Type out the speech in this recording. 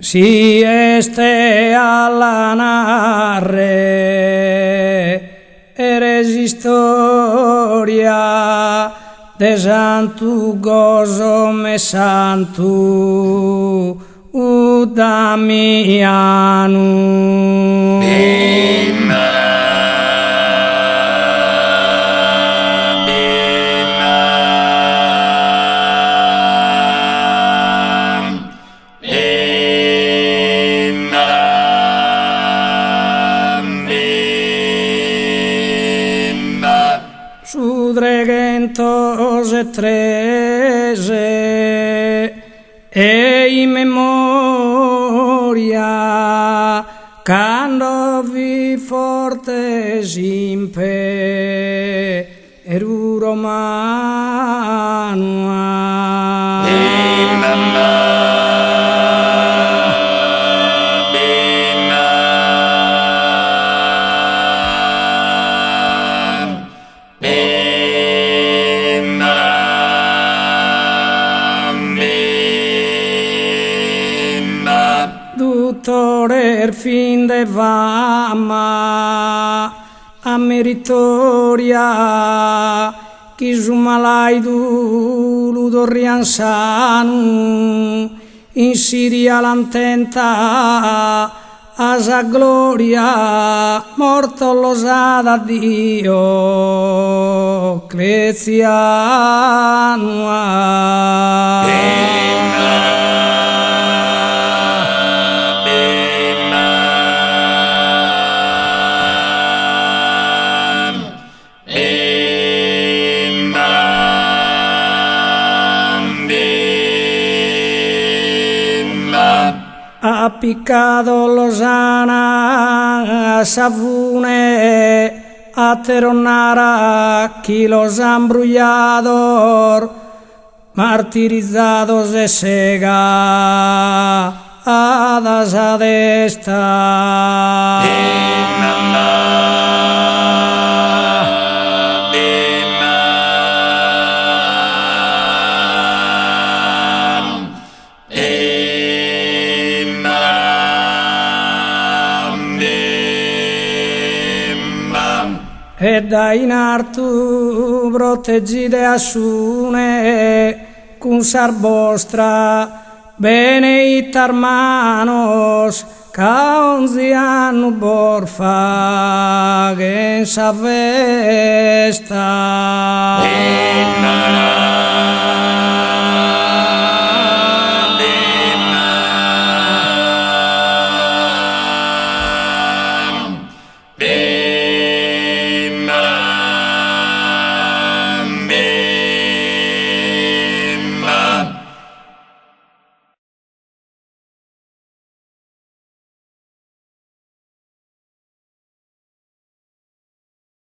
Si este alla narre eres historia de santu gozo me santu Damiano. Su dregentos e trese e in memoria quando vi forte simpe eru romano. Dottore fin de fama a meritoria chi su malaidu ludorriansanu in Siria l'antenta a sa gloria morto losada Dio Cleziano. Ha piccado Losana a Savune a Teronara chi los ha embrullado martirizados de sega a dasa desta. E da in artu proteggite assune con sarbostra bene hermanos caunzi hanno borfa che in sa festa.